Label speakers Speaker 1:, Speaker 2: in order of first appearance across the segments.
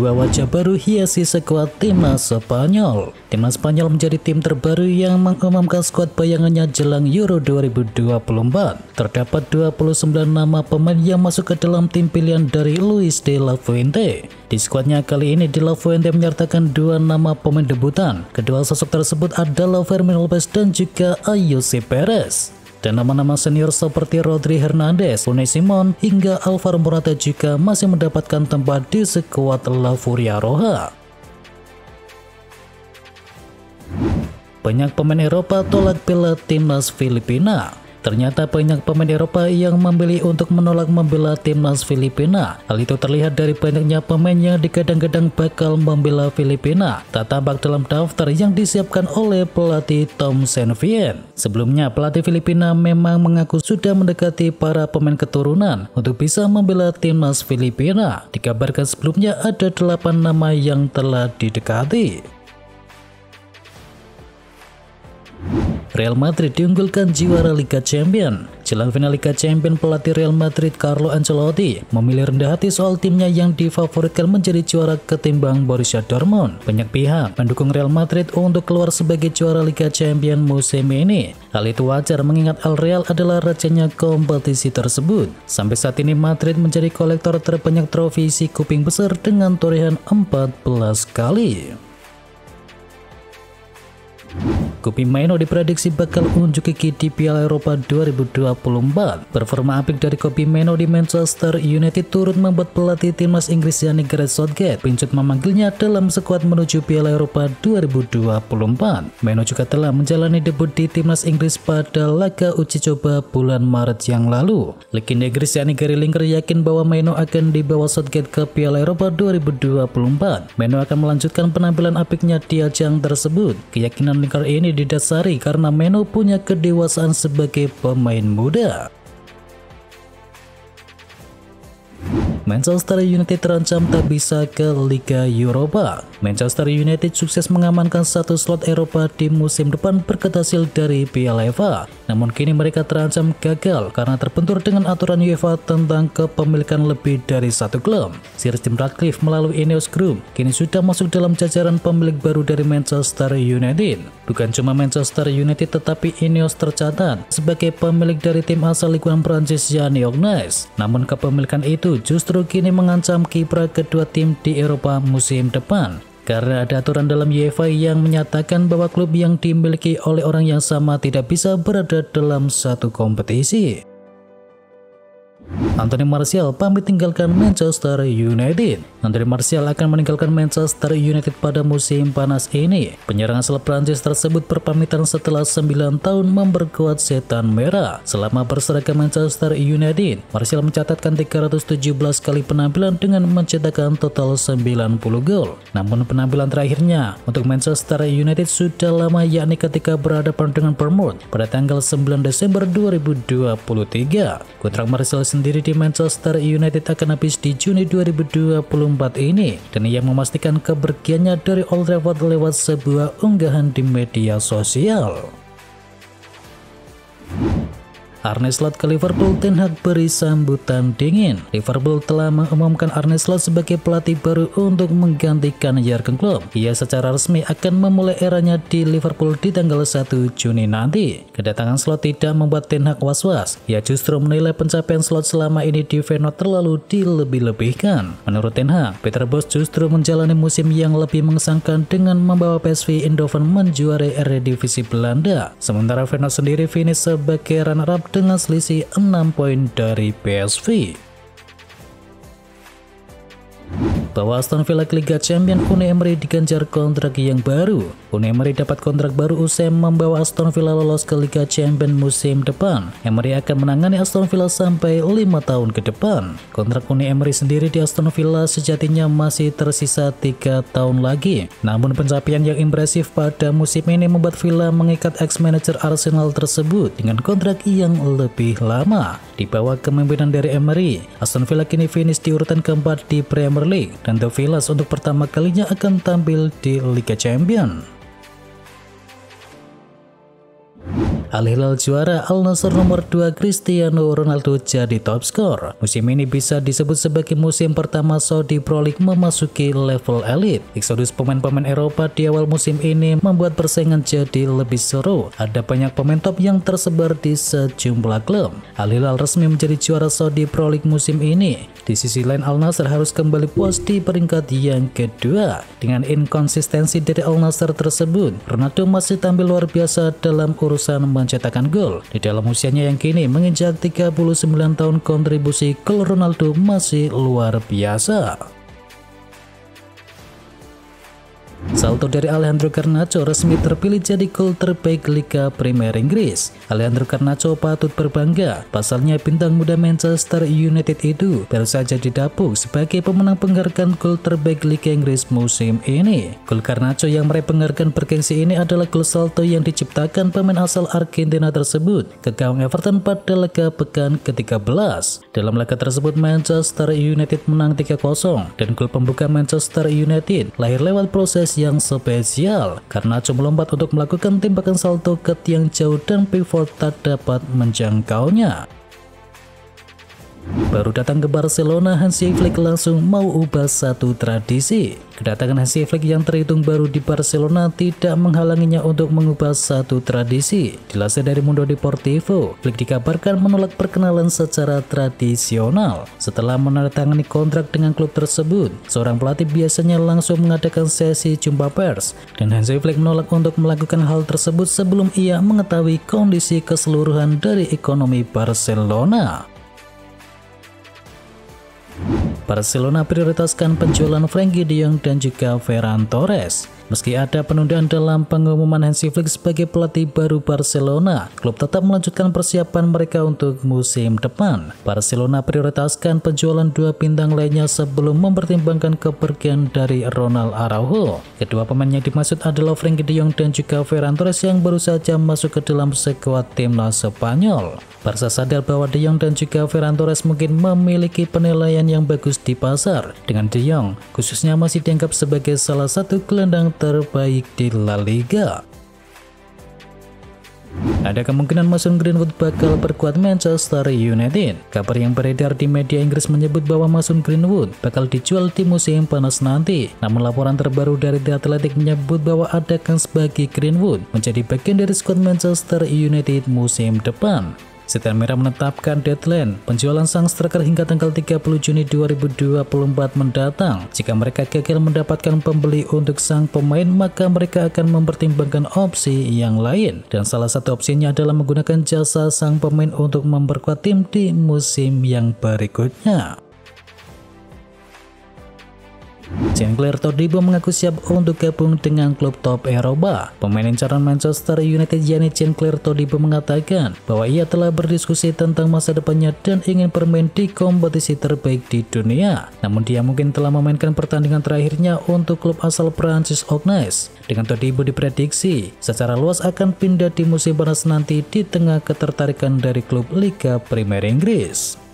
Speaker 1: dua wajah baru hiasi skuad timnas Spanyol. Timnas Spanyol menjadi tim terbaru yang mengumumkan skuad bayangannya jelang Euro 2024. Terdapat 29 nama pemain yang masuk ke dalam tim pilihan dari Luis de la Fuente. Di skuadnya kali ini de la Fuente menyertakan 2 nama pemain debutan. Kedua sosok tersebut adalah Fermin Lopez dan juga Ayoze Perez. Dan nama-nama senior seperti Rodri Hernandez, Unai Simon, hingga Alvaro Morata juga masih mendapatkan tempat di skuad La Furia Roja. Banyak pemain Eropa tolak bela timnas Filipina. Ternyata banyak pemain Eropa yang memilih untuk menolak membela timnas Filipina. Hal itu terlihat dari banyaknya pemain yang digadang-gadang bakal membela Filipina tak tampak dalam daftar yang disiapkan oleh pelatih Tom Sanvien. Sebelumnya, pelatih Filipina memang mengaku sudah mendekati para pemain keturunan untuk bisa membela timnas Filipina. Dikabarkan sebelumnya ada 8 nama yang telah didekati. Real Madrid diunggulkan juara Liga Champions. Jelang final Liga Champions, pelatih Real Madrid Carlo Ancelotti memilih rendah hati soal timnya yang difavoritkan menjadi juara ketimbang Borussia Dortmund. Banyak pihak mendukung Real Madrid untuk keluar sebagai juara Liga Champions musim ini. Hal itu wajar mengingat Al Real adalah rajanya kompetisi tersebut. Sampai saat ini Madrid menjadi kolektor terbanyak trofi si kuping besar dengan torehan 14 kali. Kobbie Mainoo diprediksi bakal unjuk gigi di Piala Eropa 2024. Performa apik dari Kobbie Mainoo di Manchester United turut membuat pelatih timnas Inggris Gareth Southgate pincut memanggilnya dalam skuad menuju Piala Eropa 2024. Mainoo juga telah menjalani debut di timnas Inggris pada laga uji coba bulan Maret yang lalu. Legenda Inggris Gary Lineker yakin bahwa Mainoo akan dibawa Southgate ke Piala Eropa 2024. Mainoo akan melanjutkan penampilan apiknya di ajang tersebut. Keyakinan Lineker ini didasari karena Mainoo punya kedewasaan sebagai pemain muda. Manchester United terancam tak bisa ke Liga Eropa. Manchester United sukses mengamankan satu slot Eropa di musim depan berkat hasil dari Piala FA. Namun kini mereka terancam gagal karena terbentur dengan aturan UEFA tentang kepemilikan lebih dari satu klub. Sir Jim Ratcliffe melalui Ineos Group kini sudah masuk dalam jajaran pemilik baru dari Manchester United. Bukan cuma Manchester United tetapi Ineos tercatat sebagai pemilik dari tim asal Ligue 1 Prancis Yannick Ognes. Namun kepemilikan itu justru kini mengancam kiprah kedua tim di Eropa musim depan. Karena ada aturan dalam UEFA yang menyatakan bahwa klub yang dimiliki oleh orang yang sama tidak bisa berada dalam satu kompetisi. Anthony Martial pamit tinggalkan Manchester United. Anthony Martial akan meninggalkan Manchester United pada musim panas ini. Penyerang asal Prancis tersebut berpamitan setelah 9 tahun memperkuat setan merah. Selama berseragam Manchester United, Martial mencatatkan 317 kali penampilan dengan mencetakkan total 90 gol. Namun penampilan terakhirnya untuk Manchester United sudah lama, yakni ketika berhadapan dengan Bournemouth pada tanggal 9 Desember 2023. Kontrak Martial sendiri di Manchester United akan habis di Juni 2024 ini, dan ia memastikan kepergiannya dari Old Trafford lewat sebuah unggahan di media sosial. Arne Slot ke Liverpool, Ten Hag beri sambutan dingin. Liverpool telah mengumumkan Arne Slot sebagai pelatih baru untuk menggantikan Jurgen Klopp. Ia secara resmi akan memulai eranya di Liverpool di tanggal 1 Juni nanti. Kedatangan Slot tidak membuat Ten Hag was-was. Ia justru menilai pencapaian Slot selama ini di Feyenoord terlalu dilebih-lebihkan. Menurut Ten Hag, Peter Bosz justru menjalani musim yang lebih mengesankan dengan membawa PSV Eindhoven menjuarai Eredivisie Belanda. Sementara Feyenoord sendiri finish sebagai runner-up dengan selisih 6 poin dari PSV. Bahwa Aston Villa ke Liga Champions, Unai Emery diganjar kontrak yang baru. Unai Emery dapat kontrak baru usai membawa Aston Villa lolos ke Liga Champions musim depan. Emery akan menangani Aston Villa sampai 5 tahun ke depan. Kontrak Unai Emery sendiri di Aston Villa sejatinya masih tersisa 3 tahun lagi. Namun pencapaian yang impresif pada musim ini membuat Villa mengikat ex-manajer Arsenal tersebut dengan kontrak yang lebih lama. Di bawah kepemimpinan dari Emery, Aston Villa kini finish di urutan keempat di Premier League, dan The Villas untuk pertama kalinya akan tampil di Liga Champions. Al Hilal juara, Al Nassr nomor 2, Cristiano Ronaldo jadi top skor. Musim ini bisa disebut sebagai musim pertama Saudi Pro League memasuki level elit. Eksodus pemain-pemain Eropa di awal musim ini membuat persaingan jadi lebih seru. Ada banyak pemain top yang tersebar di sejumlah klub. Al Hilal resmi menjadi juara Saudi Pro League musim ini. Di sisi lain, Al Nassr harus kembali puas di peringkat yang kedua. Dengan inkonsistensi dari Al Nassr tersebut, Ronaldo masih tampil luar biasa dalam urusan mencetakkan gol. Di dalam usianya yang kini menginjak 39 tahun, kontribusi gol Ronaldo masih luar biasa. Salto dari Alejandro Garnacho resmi terpilih jadi gol terbaik Liga Premier Inggris. Alejandro Garnacho patut berbangga, pasalnya bintang muda Manchester United itu baru saja didapuk sebagai pemenang penghargaan gol terbaik Liga Inggris musim ini. Gol Garnacho yang meraih penghargaan bergengsi ini adalah gol salto yang diciptakan pemain asal Argentina tersebut ke gawang Everton pada laga pekan ke-13. Dalam laga tersebut Manchester United menang 3-0 dan gol pembuka Manchester United lahir lewat proses yang spesial. Garnacho melompat untuk melakukan tembakan salto ke tiang jauh dan pivot tak dapat menjangkaunya. Baru datang ke Barcelona, Hansi Flick langsung mau ubah satu tradisi. Kedatangan Hansi Flick yang terhitung baru di Barcelona tidak menghalanginya untuk mengubah satu tradisi. Dilansir dari Mundo Deportivo, Flick dikabarkan menolak perkenalan secara tradisional. Setelah menandatangani kontrak dengan klub tersebut, seorang pelatih biasanya langsung mengadakan sesi jumpa pers, dan Hansi Flick menolak untuk melakukan hal tersebut sebelum ia mengetahui kondisi keseluruhan dari ekonomi Barcelona. Barcelona prioritaskan penjualan Frenkie de Jong dan juga Ferran Torres. Meski ada penundaan dalam pengumuman Hansi Flick sebagai pelatih baru Barcelona, klub tetap melanjutkan persiapan mereka untuk musim depan. Barcelona prioritaskan penjualan dua bintang lainnya sebelum mempertimbangkan kepergian dari Ronald Araujo. Kedua pemain yang dimaksud adalah Frenkie de Jong dan juga Ferran Torres yang baru saja masuk ke dalam skuad timnas Spanyol. Barca sadar bahwa De Jong dan juga Ferran Torres mungkin memiliki penilaian yang bagus di pasar. Dengan De Jong, khususnya masih dianggap sebagai salah satu gelandang terbaik di La Liga. Ada kemungkinan Mason Greenwood bakal perkuat Manchester United. Kabar yang beredar di media Inggris menyebut bahwa Mason Greenwood bakal dijual di musim panas nanti. Namun laporan terbaru dari The Athletic menyebut bahwa ada kans bagi Greenwood menjadi bagian dari skuad Manchester United musim depan. Setan Merah menetapkan deadline penjualan sang striker hingga tanggal 30 Juni 2024 mendatang. Jika mereka gagal mendapatkan pembeli untuk sang pemain, maka mereka akan mempertimbangkan opsi yang lain. Dan salah satu opsinya adalah menggunakan jasa sang pemain untuk memperkuat tim di musim yang berikutnya. Jean-Claire Todibo mengaku siap untuk gabung dengan klub top Eropa. Pemain incaran Manchester United yakni Jean-Claire Todibo mengatakan bahwa ia telah berdiskusi tentang masa depannya dan ingin bermain di kompetisi terbaik di dunia. Namun dia mungkin telah memainkan pertandingan terakhirnya untuk klub asal Prancis Ognes. Dengan Todibo diprediksi secara luas akan pindah di musim panas nanti di tengah ketertarikan dari klub Liga Premier Inggris.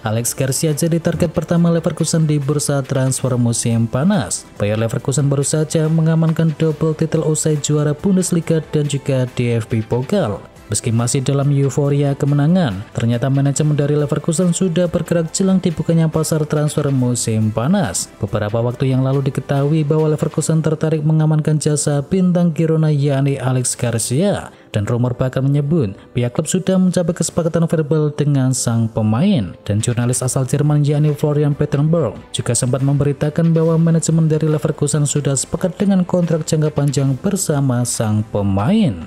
Speaker 1: Alex Garcia jadi target pertama Leverkusen di bursa transfer musim panas. Bayer Leverkusen baru saja mengamankan double title usai juara Bundesliga dan juga DFB Pokal. Meski masih dalam euforia kemenangan, ternyata manajemen dari Leverkusen sudah bergerak jelang dibukanya pasar transfer musim panas. Beberapa waktu yang lalu diketahui bahwa Leverkusen tertarik mengamankan jasa bintang Girona yakni Alex Garcia. Dan rumor bahkan menyebut pihak klub sudah mencapai kesepakatan verbal dengan sang pemain. Dan jurnalis asal Jerman yakni Florian Plettenberg juga sempat memberitakan bahwa manajemen dari Leverkusen sudah sepakat dengan kontrak jangka panjang bersama sang pemain.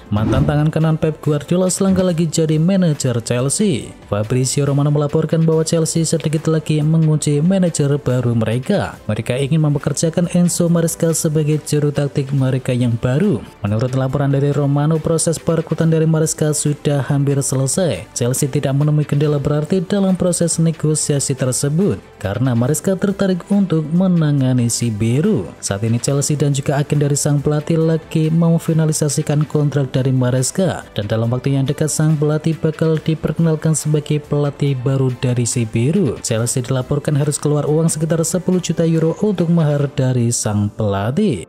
Speaker 1: Mantan tangan kanan Pep Guardiola selangkah lagi jadi manajer Chelsea. Fabrizio Romano melaporkan bahwa Chelsea sedikit lagi mengunci manajer baru mereka. Mereka ingin mempekerjakan Enzo Maresca sebagai juru taktik mereka yang baru. Menurut laporan dari Romano, proses perekrutan dari Maresca sudah hampir selesai. Chelsea tidak menemui kendala berarti dalam proses negosiasi tersebut karena Maresca tertarik untuk menangani si biru. Saat ini Chelsea dan juga agen dari sang pelatih lagi memfinalisasikan kontrak dari Maresca, dan dalam waktu yang dekat sang pelatih bakal diperkenalkan sebagai pelatih baru dari si biru. Chelsea dilaporkan harus keluar uang sekitar 10 juta euro untuk mahar dari sang pelatih.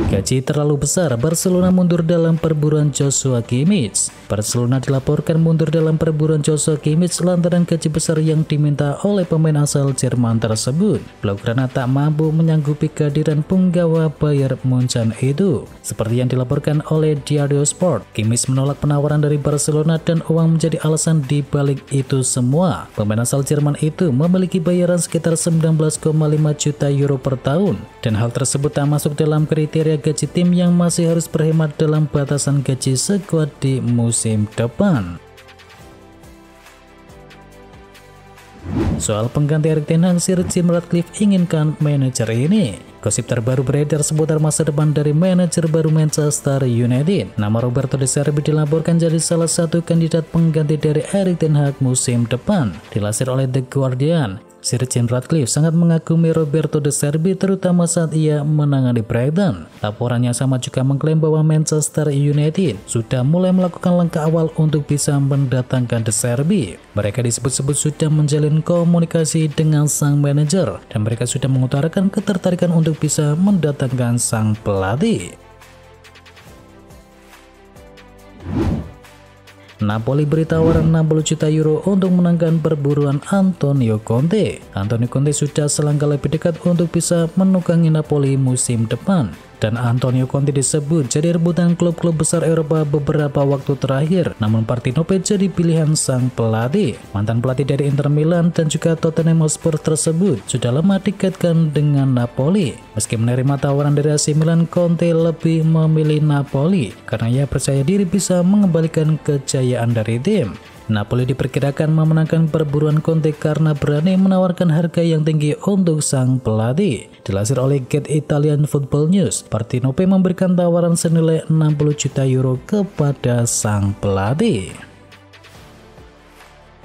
Speaker 1: Gaji terlalu besar, Barcelona mundur dalam perburuan Joshua Kimmich. Barcelona dilaporkan mundur dalam perburuan Joshua Kimmich lantaran gaji besar yang diminta oleh pemain asal Jerman tersebut. Blaugrana tak mampu menyanggupi kehadiran punggawa Bayern Munchen itu. Seperti yang dilaporkan oleh Diario Sport, Kimmich menolak penawaran dari Barcelona dan uang menjadi alasan di balik itu semua. Pemain asal Jerman itu memiliki bayaran sekitar 19,5 juta euro per tahun, dan hal tersebut tak masuk dalam kriteria gaji tim yang masih harus berhemat dalam batasan gaji skuad di musim depan. Soal pengganti Erik ten Hag, Sir Jim Ratcliffe inginkan manajer ini. Gosip terbaru beredar seputar masa depan dari manajer baru Manchester United. Nama Roberto De Zerbi dilaporkan jadi salah satu kandidat pengganti dari Erik ten Hag musim depan. Dilansir oleh The Guardian, Sir Jim Ratcliffe sangat mengagumi Roberto De Zerbi terutama saat ia menangani Brighton. Laporan yang sama juga mengklaim bahwa Manchester United sudah mulai melakukan langkah awal untuk bisa mendatangkan De Zerbi. Mereka disebut-sebut sudah menjalin komunikasi dengan sang manajer dan mereka sudah mengutarakan ketertarikan untuk bisa mendatangkan sang pelatih. Napoli beri tawaran 60 juta euro untuk menangkan perburuan Antonio Conte. Antonio Conte sudah selangkah lebih dekat untuk bisa menukangi Napoli musim depan. Dan Antonio Conte disebut jadi rebutan klub-klub besar Eropa beberapa waktu terakhir. Namun Partenope jadi pilihan sang pelatih. Mantan pelatih dari Inter Milan dan juga Tottenham Hotspur tersebut sudah lama dikaitkan dengan Napoli. Meski menerima tawaran dari AC Milan, Conte lebih memilih Napoli karena ia percaya diri bisa mengembalikan kejayaan dari tim. Napoli diperkirakan memenangkan perburuan Conte karena berani menawarkan harga yang tinggi untuk sang pelatih. Dilansir oleh Get Italian Football News, Partenope memberikan tawaran senilai 60 juta euro kepada sang pelatih.